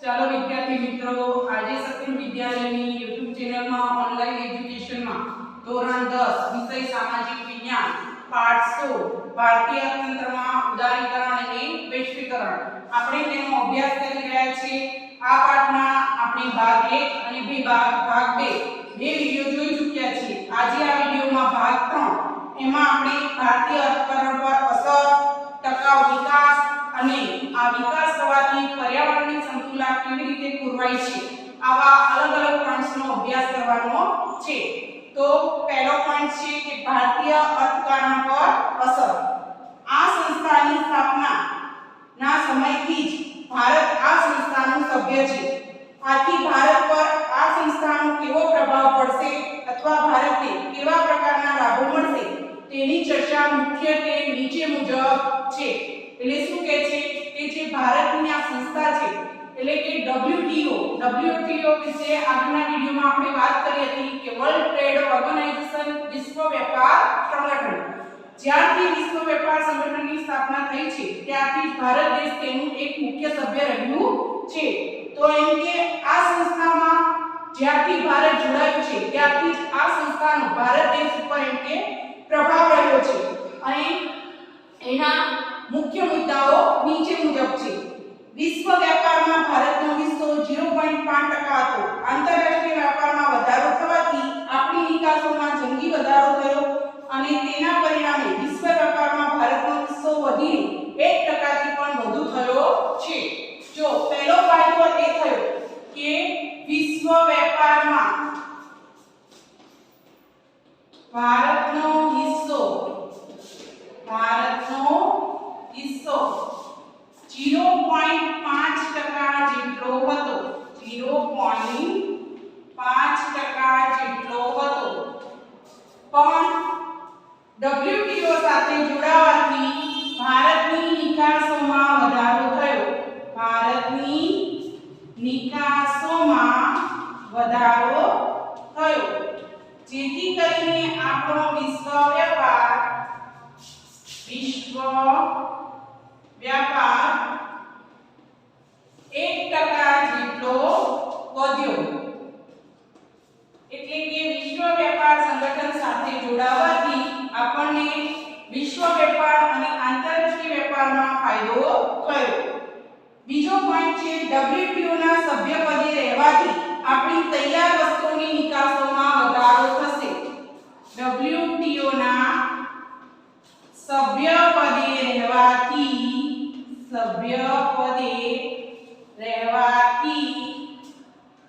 ચાલો વિદ્યાર્થી મિત્રો, આજે સત્યમ વિદ્યાલયની YouTube ચેનલમાં ઓનલાઈન એજ્યુકેશનમાં ધોરણ 10 વિષય સામાજિક વિજ્ઞાન પાઠ 16 ભારતીય અર્થતંત્રમાં ઉદારીકરણ અને વૈશ્વિકરણ આપણે તેનો અભ્યાસ કરી રહ્યા છીએ। આ પાઠના આપણે ભાગ 1 અને ભાગ 2 બે વિડિયો જોઈ ચૂક્યા છીએ। આજે આ વિડિયોમાં ભાગ 3 એમાં આપણે ભારતીય અર્થતંત્ર પર અસર, ટકાઉ વિકાસ અને આ વિકાસ થવાથી પર્યાવરણની સંતુલન કેવી રીતે ખોરવાય છે આવા અલગ અલગ પોઈન્ટ્સનો અભ્યાસ કરવાનો છે। તો પહેલો પોઈન્ટ છે કે ભારતીય અર્થતંત્ર પર અસર। આ સંસ્થાની સ્થાપના ના સમયથી જ ભારત આ સંસ્થાનું સભ્ય છે। આથી ભારત પર આ સંસ્થાનો કેવો પ્રભાવ પડશે અથવા ભારતને કેવા પ્રકારના લાભો મળશે તેની ચર્ચા મુખ્યત્વે નીચે મુજબ છે। એટલે શું કહે છે કે જે ભારતની આ સંસ્થા છે એટલે કે WTO વિશે આગળના વિડિયોમાં આપણે વાત કરી હતી કે વર્લ્ડ ટ્રેડ ઓર્ગેનાઇઝેશન વિશ્વ વેપાર સંગઠન। જ્યારથી વિશ્વ વેપાર સંગઠનની સ્થાપના થઈ છે ત્યારથી ભારત દેશ તેનું એક મુખ્ય સભ્ય રહ્યું છે। તો એમ કે આ સંસ્થામાં જ્યારથી ભારત જોડાયું છે ત્યારથી આ સંસ્થાનો ભારત દેશ ઉપર એમ કે પ્રભાવ રહ્યો છે અને એના મુખ્ય મુદ્દાઓ નીચે મુજબ છે। વિશ્વ વેપારમાં ભારતનો હિસ્સો 0.5% હતો। આંતરરાષ્ટ્રીય વેપારમાં વધારો થવાથી આપણી નિકાસોમાં જંગી વધારો થયો અને તેના પરિણામે વિશ્વ વેપારમાં ભારતનો હિસ્સો વધીને 1% થી પણ વધુ થયો છે। જો પહેલો ફાયદો એ થયો કે વિશ્વ વેપારમાં ભારતનો હિસ્સો 0.5% જેટલો હતો। 0.5% જેટલો હતો પણ WTO સાથે જોડાવાથી ભારતની નિકાસોમાં વધારો થયો। ભારતની નિકાસોમાં વધારો થયો જેથી કરીને આપણો વિશ્વ વ્યાપાર 1% જેટલો વધ્યો। એટલે કે વિશ્વ વેપાર સંગઠન સાથે જોડાવાથી આપણને વિશ્વ વેપાર અને આંતરરાષ્ટ્રીય વેપારમાં ફાયદો થયો। બીજો પોઈન્ટ છે WTO ના સભ્યપદે રહેવાથી આપણી તૈયાર વસ્તુઓની નિકાસોમાં વધારો થશે। WTO ના સભ્યપદે રહેવાથી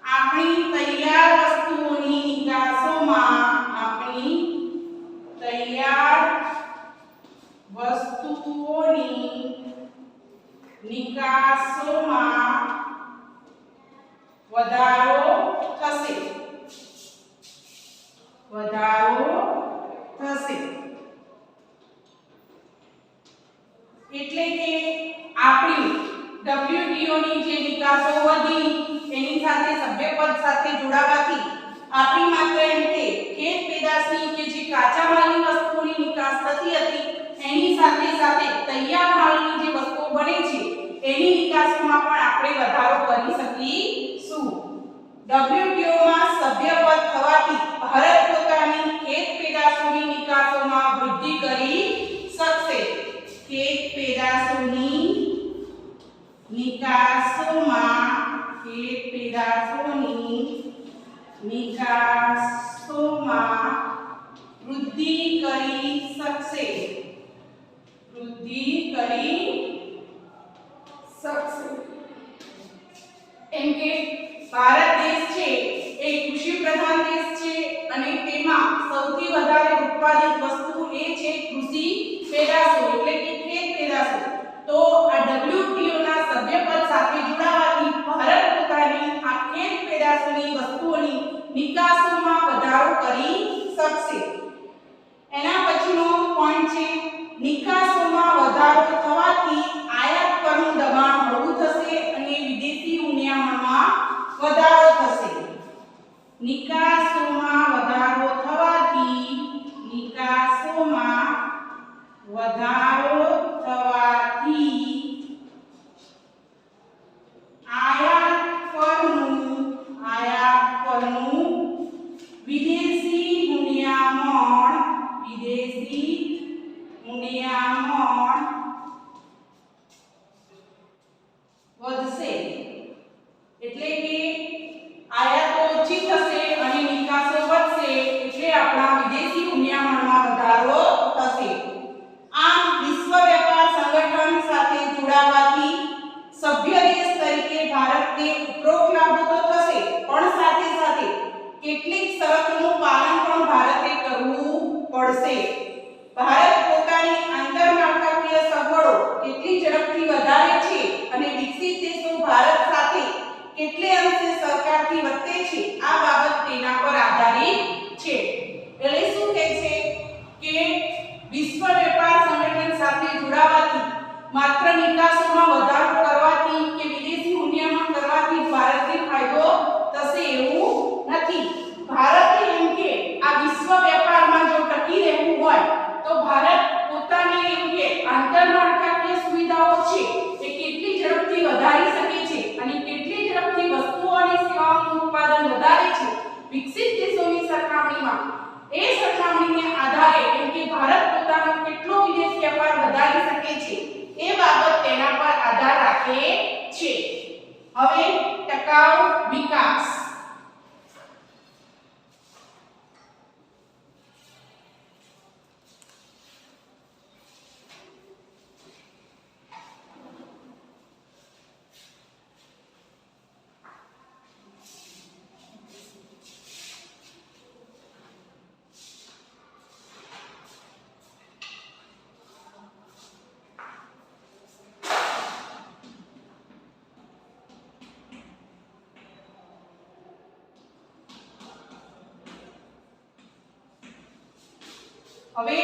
આપણી તૈયાર વસ્તુઓની નિકાસોમાં વધારો થશે। એટલે કે આપણી WTO ની જે નિકાસો વધી એની સાથે સભ્યપદ સાથે જોડાવાથી આપણી માત્ર એમ કે ખેત પેદાશની કે જે કાચા માલની વસ્તુઓની નિકાસ થતી હતી એની સાથે સાથે તૈયાર માલની જે વસ્તુઓ બને છે એની નિકાસમાં પણ આપણે વધારો કરી શકીશું। WTO માં સભ્યપદ થવાથી ભારત પોતાની ખેત પેદાશોની નિકાસોમાં વૃદ્ધિ કરી શકશે। ખેત પેદાશોની નિકાસોમાં વૃદ્ધિ કરી શકશે। એમ કે ભારત દેશ છે એ કૃષિ પ્રધાન દેશ છે અને તેમાં સૌથી વધારે ઉત્પાદિત વસ્તુ એ છે કૃષિ પેદાશો એટલે કે ખેત પેદાશો। તો આ WTO ના સભ્યપદ સાથે જોડાવાથી ભારત પોતાની આ ખેત પેદાશોની વસ્તુઓની નિકાસોમાં વધારો કરી શકશે। એના પછીનો પોઈન્ટ છે નિકાસોમાં વધારો થવાથી આયાત પરનું દબાણ હળવું થશે અને વિદેશી ઉનિયામણમાં વધારો થશે। નિકાસોમાં વધારો થવાથી આયાત વધશે એટલે કે આયાતો ઓછી થશે અને નિકાસો વધશે એટલે આપણા વિદેશી હુંડિયામણમાં વધારો થશે. આમ વિશ્વ વેપાર સંગઠન સાથે જોડાવાથી સભ્ય દેશ તરીકે ભારતને ઉપરોક્ત લાભો તો થશે પણ સાથે સાથે કેટલીક શરતોનું પાલન પણ ભારતે કરવું પડશે. ભારત પોતાની આંતરમાળખાકીય સગવડો કેટલી ઝડપથી વધારે છે અને વિકસિત દેશો ભારત સાથે કેટલે અંશે સરકારથી વધે છે આ બાબત તેના પર આધારિત છે. એટલે શું કહે છે કે વિશ્વ વેપાર સંગઠન સાથે જોડાવાથી માત્ર નિકાસોમાં વધારો કરવાથી કે વિદેશી હુંડિયામણ કરવાથી ભારતને ફાયદો થશે એવું નથી. ભારતે એમ કે આ વિશ્વ વેપારમાં જો ટકી રહેવું હોય તો ભારત પોતાની એમ કે આંતરમાળખાકીય સુવિધાઓ છે એ કેટલી ઝડપથી વધારી શકે છે અને કેટલી ઝડપથી વસ્તુઓ અને સેવાઓનું ઉત્પાદન વધારે છે વિકસિત દેશોની સરખામણીમાં એ સરખામણીને આધારે એમ કે ભારત પોતાનો કેટલો વિદેશ વેપાર વધારી શકે છે એ બાબત તેના પર આધાર રાખે છે. હવે ટકાઉ વિકાસ. હવે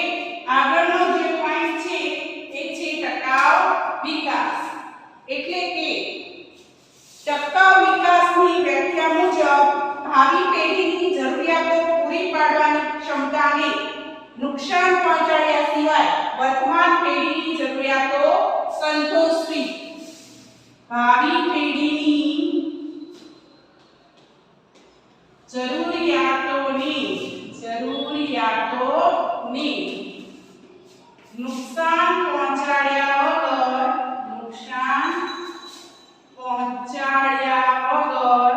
આગળનો જે પોઈન્ટ છે એ છે ટકાઉ વિકાસ. એટલે કે ટકાઉ વિકાસની વ્યાખ્યા મુજબ ભાવિ પેઢીની જરૂરિયાતો પૂરી પાડવાની ક્ષમતાને નુકસાન પહોંચાડ્યા સિવાય વર્તમાન પેઢીની જરૂરિયાતો સંતોષવી. ભાવિ પેઢીની જરૂરિયાતોને નુકસાન પહોંચાડ્યા વગર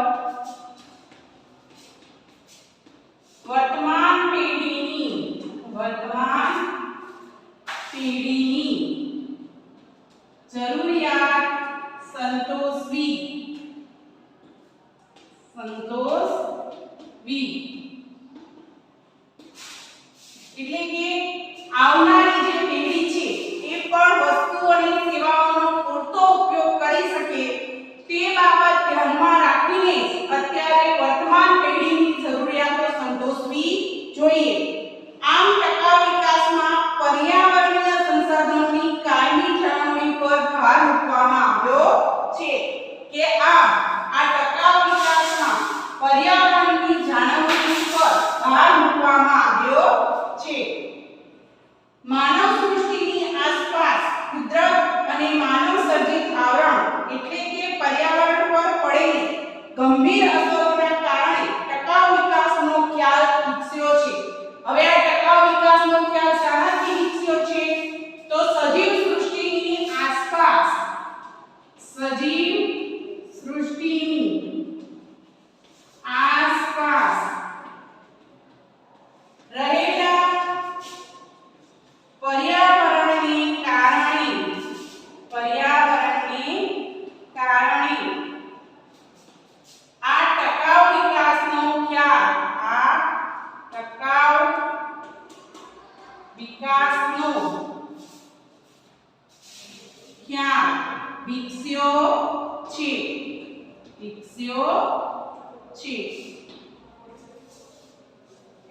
વર્તમાન પેઢીની જરૂરિયાત સંતોષવી. એટલે કે આવનારી જે પેઢી છે એ પણ વસ્તુ અને સેવાઓનો પૂરતો ઉપયોગ કરી શકે તે બાબત ધ્યાનમાં રાખીને અત્યારે વર્તમાન પેઢીની જરૂરિયાતો સંતોષવી જોઈએ. આમ ટકાઉ વિકાસમાં પર્યાવરણીય સંસાધનોની કાયમી જાળવણી પર ભાર મૂકવામાં આવ્યો છે કે આ ટકાઉ વિકાસમાં પર્યાવરણની જાળવણી પર ભાર મૂકવામાં આવ્યો છે. માનવ સૃષ્ટિની આસપાસ કુદરત અને માનવ સર્જિત આવરણ એટલે કે પર્યાવરણ પર પડેલી ગંભીર અસરોના કારણે ટકાઉ વિકાસનો ખ્યાલ વિકસ્યો છે. હવે આ ટકાઉ વિકાસનો ખ્યાલ શાનાથી વિકસ્યો છે તો સજીવ સૃષ્ટિની આસપાસ રહેલા પર્યાવરણને કારણે આ ટકાઉ વિકાસનો ખ્યાલ વિકસ્યો છે.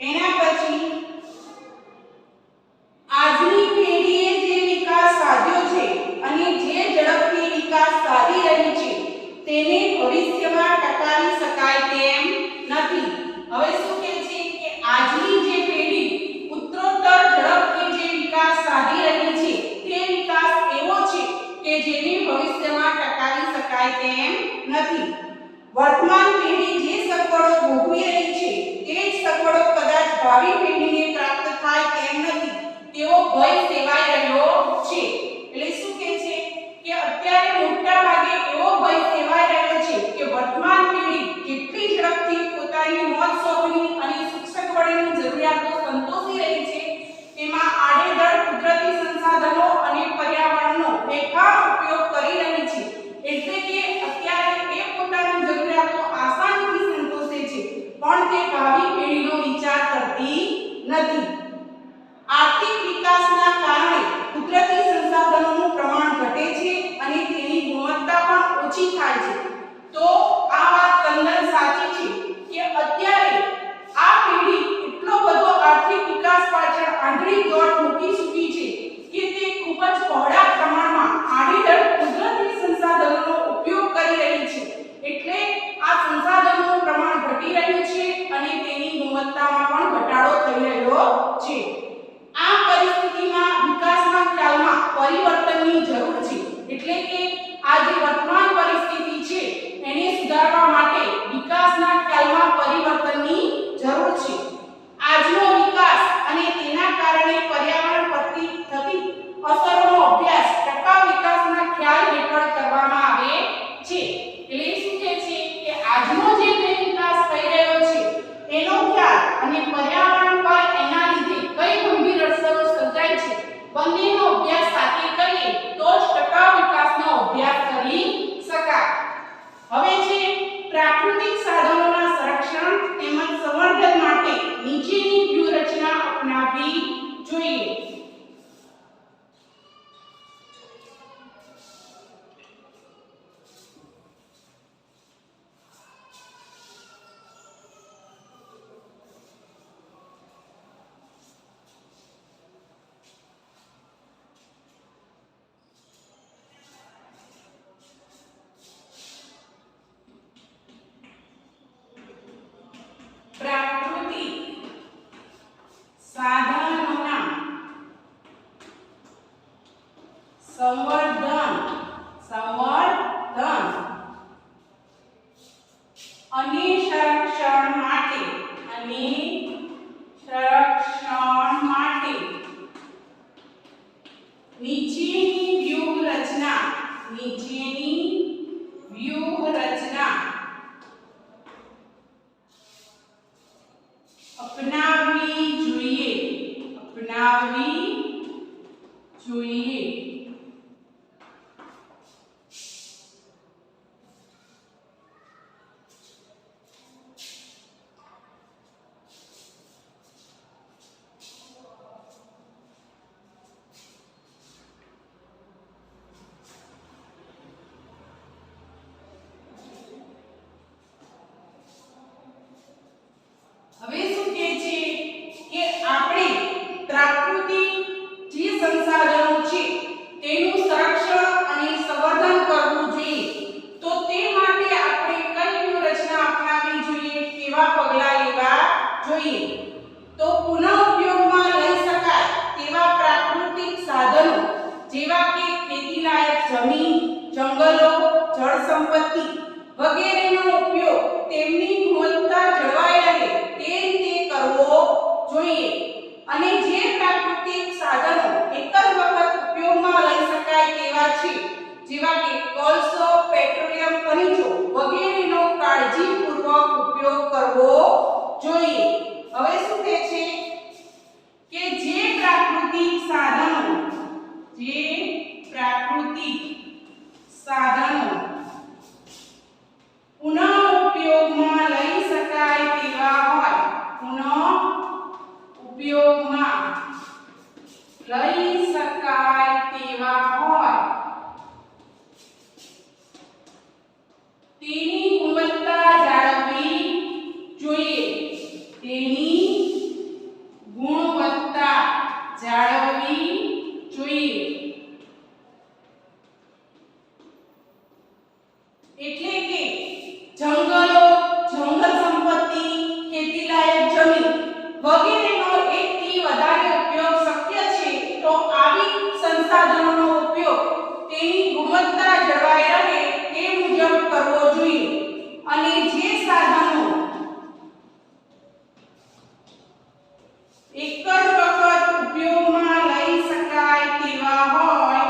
એના પછી આજની પેઢીએ જે વિકાસ સાધ્યો છે અને જે ઝડપથી વિકાસ સાધી રહી છે તેને ભવિષ્યમાં ટકાવી શકાય તેમ નથી. હવે શું કહે છે કે આજની જે પેઢી ઉત્તરોત્તર ઝડપથી જે વિકાસ સાધી રહી છે તે વિકાસ એવો છે કે જેને ભવિષ્યમાં ટકાવી શકાય તેમ નથી. વર્તમાન પેઢી જે સગવડો ભોગવી રહી છે તે જ સગવડો કદાચ ભાવિ પેઢીને પ્રાપ્ત થાય તેમ નથી તેવો ભય સેવાઈ રહ્યો છે. એટલે શું કહે છે કે અત્યારે મોટા ભાગે એવો ભય નથી. આર્થિક વિકાસના કારણે કુદરતી સંસાધનોનું પ્રમાણ ઘટે છે અને તેની ગુણવત્તા પણ ઓછી થાય છે. તો આ વાત તદ્દન સાચી છે કે અત્યારે આ પેઢી એટલો બધો આર્થિક વિકાસ પાછળ આંધળી દોડ મૂકી ચૂકી છે કે તે ખૂબ જ બહોળા પ્રમાણમાં આડેધડ કુદરતી સંસાધનોનો ઉપયોગ કરી રહી છે. એટલે આ સંસાધનોનું પ્રમાણ ઘટી રહ્યું છે અને તેની ગુણવત્તામાં પણ ઘટાડો થઈ રહ્યો છે. આ પરિસ્થિતિમાં વિકાસના ખ્યાલમાં પરિવર્તનની જરૂર છે. એટલે કે આ જે વર્તમાન પરિસ્થિતિ છે એને સુધારવા માટે વિકાસના ખ્યાલમાં પરિવર્તનની જરૂર છે. આજનો વિકાસ અને તેના કારણે પર્યાવરણ પરથી થતી અસરોનો અભ્યાસ ટકાઉ વિકાસના ખ્યાલ હેઠળ કરવામાં આવે છે. એટલે શું કહે છે કે આજનો જે વિકાસ થઈ રહ્યો છે એનો ખ્યાલ અને પર્યાવરણ પર એના લીધે કઈ ગંભીર અસરો સર્જાય છે બંનેનો અભ્યાસ સાથે કરીએ તો જ ટકાઉ વિકાસનો અભ્યાસ કરી શકાય. હવે છે પ્રાકૃતિક સાધનોના સંરક્ષણ તેમજ સંવર્ધન માટે નીચેની વ્યૂહરચના અપનાવવી જોઈએ. પ્રાકૃતિક સાધનોના સંવર્ધન અને સંરક્ષણ માટે નીચેની વ્યૂહરચના અપનાવવી જોઈએ. હવે શું કહે છે કે આપણે પ્રાકૃતિક જે સંસાધનો છે તેનું સંરક્ષણ અને સંવર્ધન કરવું જોઈએ. તો તે માટે આપણે કઈ વ્યૂહરચના અપનાવવી જોઈએ, કેવા પગલાં લેવા જોઈએ? તો પુનઃ ઉપયોગમાં લઈ શકાય તેવા પ્રાકૃતિક સાધનો જેવા કે ખેતીલાયક જમીન, જંગલો, જળ સંપત્તિ વગેરેનો ઉપયોગ તેમની ગુણવત્તા જળવાઈ રહે તે રીતે કરવો જોઈએ. અને જે પ્રાકૃતિક સાધનો એક જ વખત ઉપયોગમાં લઈ શકાય તેવા છે જેવા કે કોલસો, પેટ્રોલિયમ ખનિજો વગેરેનો કાળજીપૂર્વક ઉપયોગ કરવો જોઈએ. હવે શું કહે છે કે જે પ્રાકૃતિક સાધનો પુનઃ ઉપયોગમાં લઈ શકાય તેવા હોય, તેની ગુણવત્તા જાળવવી જોઈએ. એટલે કે જંગલો, જંગલ સંપત્તિ, ખેતીલાયક જમીન વગેરેનો એકથી વધારે ઉપયોગ શક્ય છે તો આવી સંસાધનોનો ઉપયોગ તેની ગુણવત્તા જળવાઈ રહે તે મુજબ કરવો જોઈએ. અને જે સાધનો એક જ વખત ઉપયોગમાં લઈ શકાય તેવા હોય,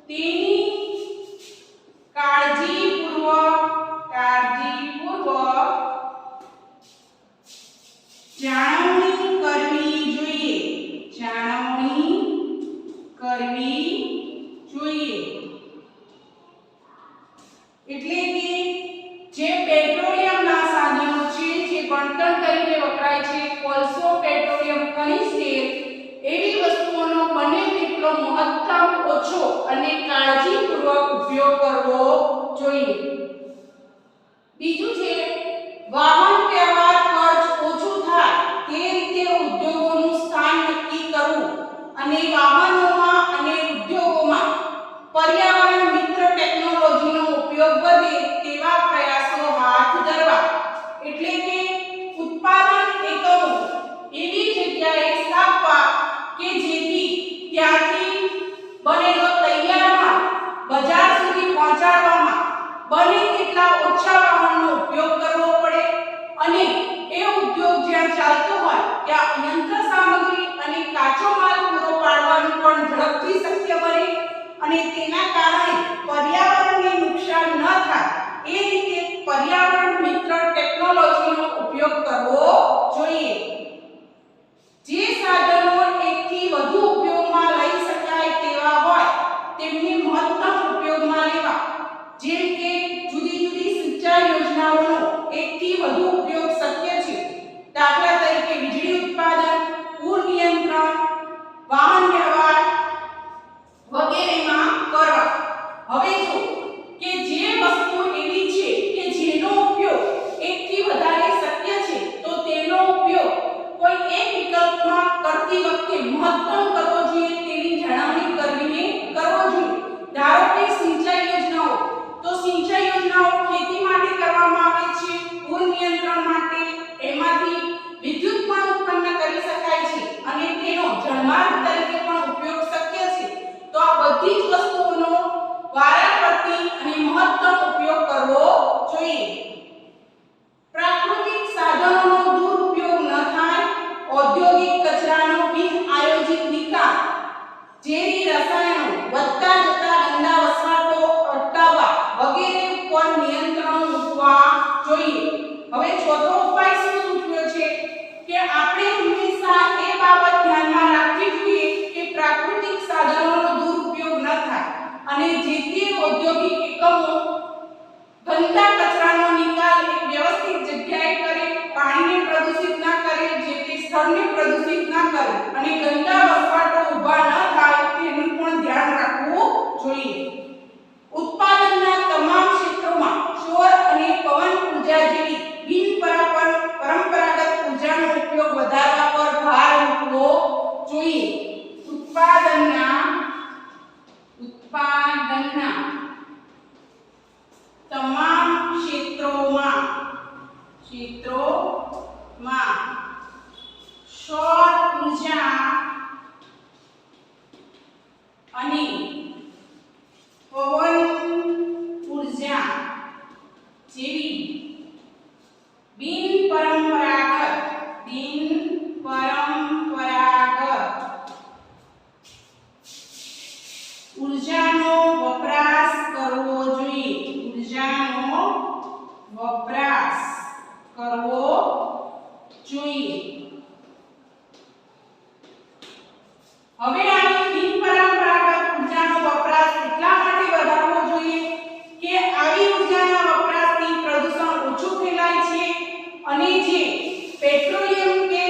તેની કાળજીપૂર્વક જાળવણી કરવી જોઈએ. ખનિજ તેલ એવી વસ્તુઓનો બને તેટલો મહત્તમ ઓછો અને કાળજીપૂર્વક ઉપયોગ કરવો જોઈએ. બીજું છે વાહન વ્યવહાર ખર્ચ ઓછું થાય તે રીતે ઉદ્યોગોનું સ્થાન નક્કી કરવું અને વાહનોમાં અને ઉદ્યોગોમાં પર્યાવરણ મિત્ર ટેકનોલોજીનો ઉપયોગ વધે તેવા પ્રયાસો હાથ ધરવા. એટલે કે ઉત્પાદન એકમો એવી જગ્યાએ સ્થાપવા કે જેથી ત્યાંથી બનેલો તૈયાર માલ બજાર સુધી પહોંચાડવામાં બને તેટલા ઓછા વાહનનો ઉપયોગ કરવો પડે અને એ ઉદ્યોગ જ્યાં ચાલતો હોય ત્યાં યંત્ર સામગ્રી અને કાચો માલ પૂરો પાડવાનું પણ ઝડપથી શક્ય બને અને તેના કારણે પર્યાવરણને નુકસાન ન થાય એ રીતે પર્યાવરણ મિત્ર ટેકનોલોજીનો ઉપયોગ કરવો જોઈએ. જે સાધનો એકથી વધુ ઉપયોગમાં લઈ શકાય તેવા હોય તેમને મહત્તમ ઉપયોગમાં લેવા. જેમ કે જુદી જુદી સિંચાઈ યોજનાઓનો એકથી વધુ ઉપયોગ શક્ય છે. દાખલા તરીકે વીજળી ઉત્પાદન, પૂર નિયંત્રણ, વાહન વ્યવહાર વગેરેમાં કરવા. હવે જો કે જે વસ્તુ એવી છે કે જેનો ઉપયોગ એકથી વધારે શક્ય છે તો તેનો ઉપયોગ કોઈ એક વિકલ્પમાં કરતી વખતે મહત્તમ કરવો જોઈએ તેની જાણવણી કરવો જોઈએ. ધારો કે સિંચાઈ યોજનાઓ, તો સિંચાઈ યોજનાઓ ખેતી માટે કરવામાં આવે છે, પૂર નિયંત્રણ માટે, એમાંથી વિદ્યુત પણ ઉત્પન્ન કરી શકાય છે અને તેનો જળમાર્ગ તરીકે પણ ઉપયોગ શક્ય છે. તો આ બધી જ વસ્તુઓનો વારાફરતી અને મહત્તમ ઉપયોગ કરવો જોઈએ. પ્રાકૃતિક સાધનોનો દુરુપયોગ ન થાય, ઔદ્યોગિક કચરાનો બિન આયોજિત નિકાલ, ઝેરી રસાયણો, વધતા જતા ગંદા વસવાટો અટકાવવા વગેરે પર નિયંત્રણ મૂકવા જોઈએ. હવે ચોથો ઉપાય શું સૂચવ્યો છે કે આપણે હંમેશા એ બાબત ધ્યાનમાં રાખવી જોઈએ કે પ્રાકૃતિક સાધનોનો દુરુપયોગ ન થાય અને જે તે ઔદ્યોગિક એકમો ગંદા કચરાનો નિકાલ એક વ્યવસ્થિત જગ્યાએ કરે, પાણીને પ્રદૂષિત ન કરે, જે તે સ્થળને પ્રદૂષિત ન કરે અને ગંદા વસવાટો ઊભા ન થાય તેનું પણ ધ્યાન રાખવું જોઈએ. ઉત્પાદનના તમામ ક્ષેત્રોમાં સૌર અને પવન ઉર્જા જેવી પરંપરાગત ઉર્જાનો ઉપયોગ વધારવા પર ભાર મૂકવો જોઈએ. ઉત્પાદનના તમામ ક્ષેત્રોમાં સૌર ઉર્જા અને પવન ઉર્જા જેવી બિનપરંપરાગત ઉર્જાનો વપરાશ કરવો જોઈએ. હવે આની બિનપરંપરાગત ઉર્જાનો વપરાશ એટલા માટે વધારવો જોઈએ કે આવી ઉર્જાના વપરાશથી પ્રદૂષણ ઓછું ફેલાય છે અને જે પેટ્રોલિયમ કે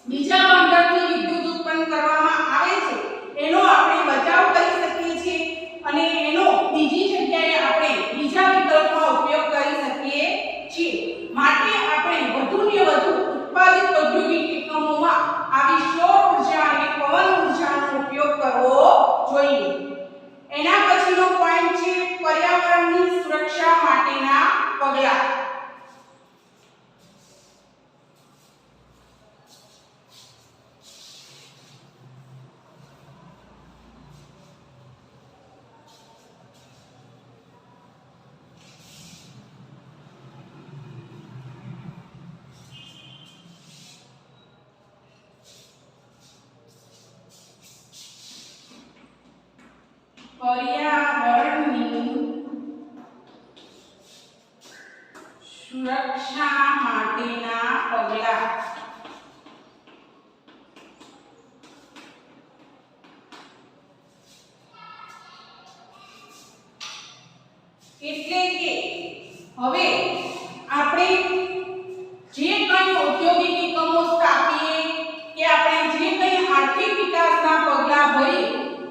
બીજા બંધનથી વિદ્યુત ઉત્પન્ન કરવામાં આવે છે એનો આપણે બચાવ કરી શકીએ છીએ અને એનો બીજી જગ્યાએ આપણે બીજા વિકલ્પમાં ઉપયોગ કરી શકીએ છીએ. માટે આપણે વધુને વધુ ઉત્પાદિત ઔદ્યોગિક એકમોમાં આવી સૌર ઉર્જા અને પવન ઉર્જાનો ઉપયોગ કરવો જોઈએ. એના પછીનો પોઈન્ટ છે પર્યાવરણની સુરક્ષા માટેના પગલાં. પર્યાવરણની સુરક્ષા માટેના પગલાં. એટલે કે હવે આપણે જે કંઈ ઔદ્યોગિક એકમો સ્થાપીએ કે આપણે જે કંઈ આર્થિક વિકાસના પગલાં ભરીએ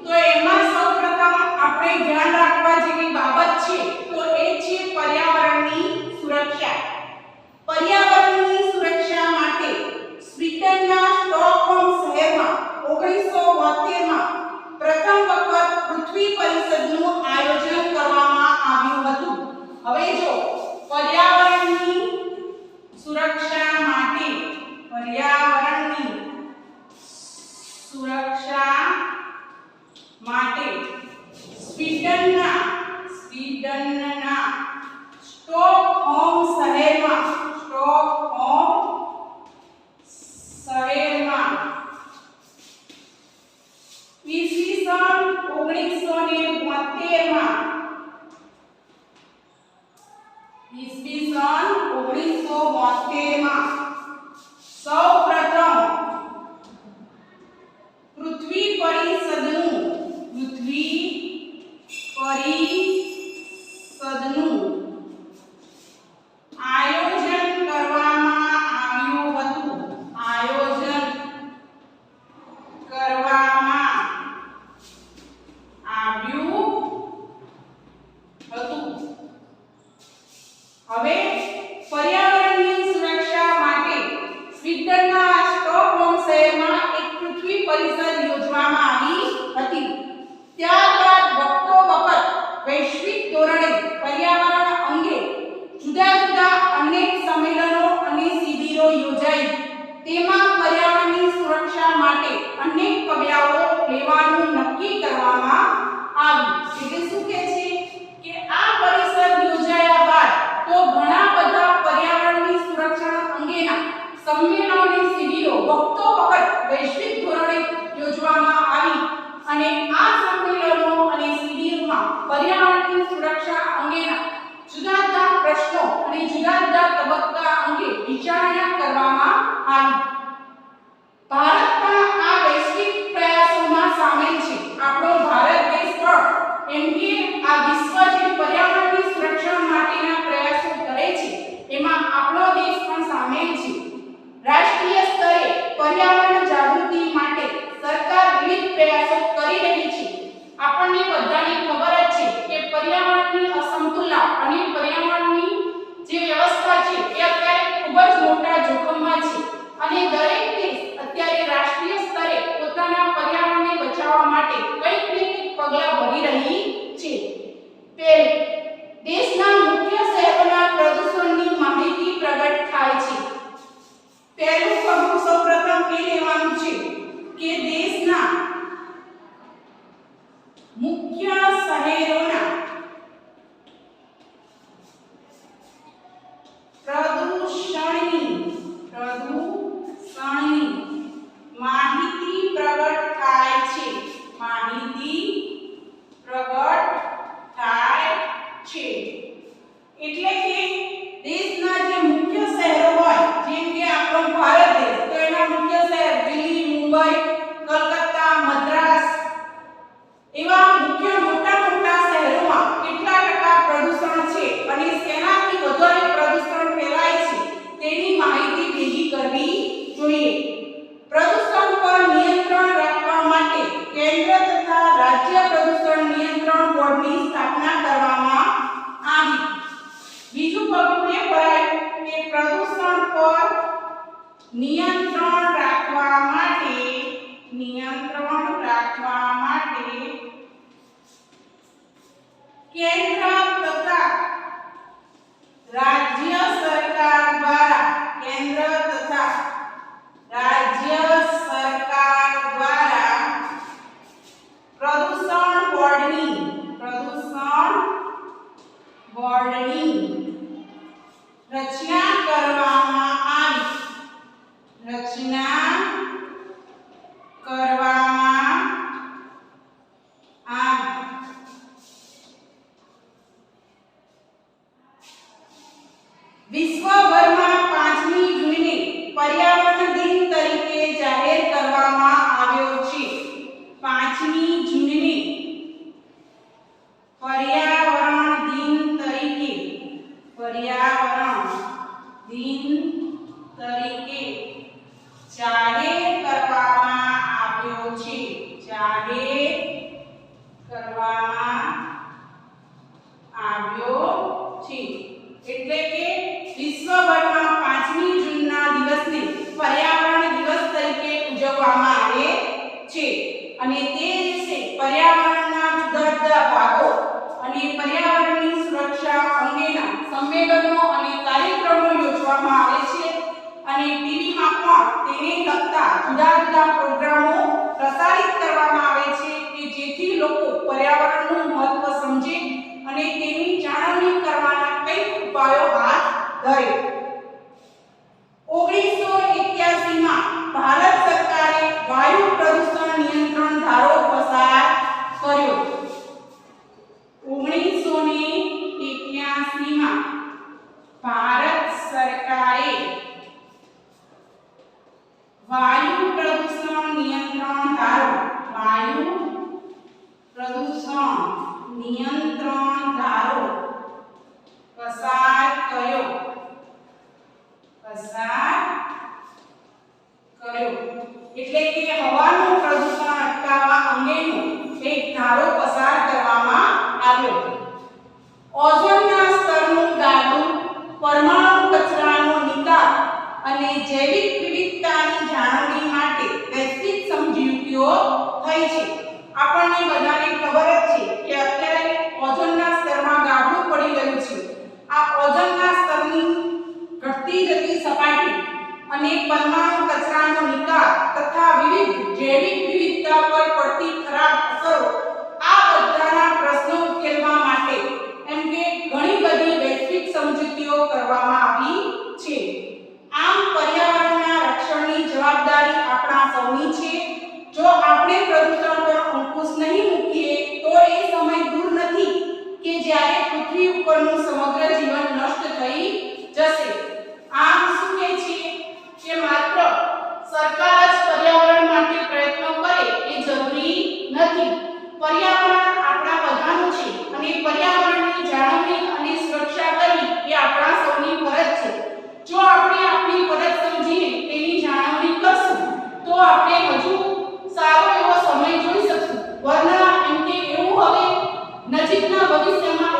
તો એમાં સૌપ્રથમ આપણે ધ્યાન રાખવા જેવી બાબત છે તો એ છે પર્યાવરણની સુરક્ષા. પર્યાવરણની સુરક્ષા માટે સ્વીડનના સ્ટોકહોમ શહેરમાં 1972 માં પ્રથમ વખત પૃથ્વી પરિષદનું આયોજન કરવામાં આવ્યું હતું. હવે જો પર્યાવરણની સુરક્ષા માટે સ્વીડનના સ્ટોકહોમ શહેરમાં ઈસવીસન 1972 માં સૌપ્રથમ પૃથ્વી પરિષદનું આયોજન કરવામાં આવ્યું હતું. હવે પર્યાવરણની સુરક્ષા માટે સ્વીડનના સ્ટોકહોમ શહેરમાં એક પૃથ્વી પરિષદ યોજવામાં આવી હતી. ત્યારબાદ વખત વૈશ્વિક ધોરણે પર્યાવરણ અંગે જુદા જુદા અનેક સંમેલનો અને શિબિરો યોજાઈ. તેમાં પર્યાવરણની સુરક્ષા માટે અનેક પગલાઓ લેવાનું નક્કી કરવામાં આવ્યું. એટલે શું કહે છે કે આ પરિષદ યોજાયા બાદ તો ઘણા બધા પર્યાવરણની સુરક્ષા અંગેના સંમેલનો અને શિબિરો વખત વૈશ્વિક ધોરણે યોજવામાં આવી અને આ સંમેલનો અને શિબિરોમાં પર્યાવરણની સુરક્ષા અંગેના જુદા જુદા પ્રશ્નો અને જુદા જુદા તબક્કા અંગે વિચારણા કરવામાં આવી. ભારત પણ આ વૈશ્વિક પ્રયાસોમાં સામેલ છે. આપણો ભારત દેશ પણ એમ કે આ વિશ્વ જે પર્યાવરણની સુરક્ષા માટેના પ્રયાસો કરે છે એમાં આપણો દેશ પણ સામેલ છે. રાષ્ટ્રીય સ્તરે પર્યાવરણ જાગૃતિ માટે સરકાર વિવિધ પ્રયાસો કરી રહી છે. આપણને બધાને ખબર જ છે કે પર્યાવરણની અસમતુલતા અને પર્યાવરણની જે વ્યવસ્થા છે એ અત્યારે ખૂબ જ મોટા જોખમમાં છે અને દરેક દેશ અત્યારે રાષ્ટ્રીય સ્તરે પોતાના પર્યાવરણને બચાવવા માટે કંઈક ને કંઈક પગલાં ભરી રહી છે. પહેલું, દેશના મુખ્ય શહેરોના પ્રદૂષણની માહિતી પ્રગટ થાય છે. પહેલું પગલું સૌપ્રથમ એ લેવાનું છે કે દેશના મુખ્ય શહેરોના પ્રદૂષણની માહિતી પ્રગટ થાય છે. એટલે કે દેશના જે મુખ્ય શહેરો હોય જેમ કે આપણો ભારત દેશ તો એના મુખ્ય શહેર દિલ્હી, મુંબઈ, કલકત્તા, મદ્રાસ એવા મુખ્ય મોટા શહેરોમાં કેટલા ટકા પ્રદૂષણ છે અને શેનાથી વધારે પ્રદૂષણ ફેલાય છે તેની માહિતી ભેગી કરવી જોઈએ. પ્રદૂષણ પર નિયંત્રણ રાખવા માટે કેન્દ્ર તથા રાજ્ય પ્રદૂષણ નિયંત્રણ બોર્ડની સ્થાપના કરવામાં આવી. બીજું પગલું એ ભરાયું કે પ્રદૂષણ પર નિયંત્રણ રાખવા માટે કેન્દ્ર તથા રાજ્ય સરકાર દ્વારા પ્રદૂષણ બોર્ડની રચના કરવામાં આવી. વિશ્વભરમાં 5મી જૂને પર્યાવરણ દિન તરીકે જાહેર કરવામાં આવ્યો છે. 5મી જૂને પર્યાવરણ દિન તરીકે જાહેર કરવામાં આવ્યો છે જાહેર કરવામાં આવ્યો છે એટલે કે વિશ્વભરમાં 5મી જૂનના દિવસને પર્યાવરણ દિવસ તરીકે ઉજવવામાં આવે છે અને તે દિવસે પર્યાવરણના જુદા જુદા ભાગો અને પર્યાવરણની સુરક્ષા અંગેના સંમેલનો અને કાર્યક્રમો યોજવામાં આવે છે અને ટીવીમાં પણ તેને લગતા જુદા જુદા પ્રોગ્રામો પ્રસારિત કરવામાં આવે છે કે જેથી લોકો પર્યાવરણનું મહત્વ સમજે અને તેની જાળવણી કરવાના કંઈક ઉપાયો હાથ ધરે 1981 માં ભારત સરકારે વાયુ પ્રદૂષણ નિયંત્રણ ધારો પસાર કર્યો 1981 માં ભારત સરકારે વાયુ પ્રદૂષણ નિયંત્રણ ધારો પસાર કર્યો એટલે કે હવાનું પ્રદૂષણ અટકાવવા અંગેનો એક ધારો પસાર કરવામાં આવ્યો ઓઝોનના સ્તરનું ગાળવું પરમાણુ કચરાનો નિકાલ અને જૈવિક વિવિધતાની જાળવણી માટે વૈશ્વિક સમજૂતીઓ થઈ છે આપણને બધાને ખબર જ છે કે અત્યારે ઓઝોનના સ્તરમાં ગાબડું પડી રહ્યું છે આ ઓઝોનના સ્તરની ઘટતી જતી સપાટી અને પરમાણુ કચરાનો નિકાલ તથા વિવિધ જૈવિક વિવિધતા પર પડતી ખરાબ અસરો આ બધાના પ્રશ્નો ઉકેલવા માટે એમ કે ઘણી બધી વૈશ્વિક સમજૂતીઓ કરવામાં આવી છે આમ પર્યાવરણના રક્ષણની જવાબદારી આપણા સૌની છે જો આપણે પ્રદૂષણ પર અંકુશ નહીં મૂકીએ તો એ સમય દૂર નથી કે જ્યારે પૃથ્વી ઉપરનું સમગ્ર જીવન નષ્ટ થઈ જશે આમ શું કહે છે કે માત્ર સરકાર જ પર્યાવરણ માટે પ્રયત્નો કરે એ જરૂરી નથી પર્યાવરણ આપણા બધાનું છે અને પર્યાવરણની જાળવણી અને સુરક્ષા કરવી એ આપણા સૌની ફરજ છે જો આપણે આપણી ફરજ સમજીને તેની જાળવણી કરશું તો આપણે હજુ સારો એવો સમય જોઈ શકશું વરના એમ કે એવું હવે નજીકના ભવિષ્યમાં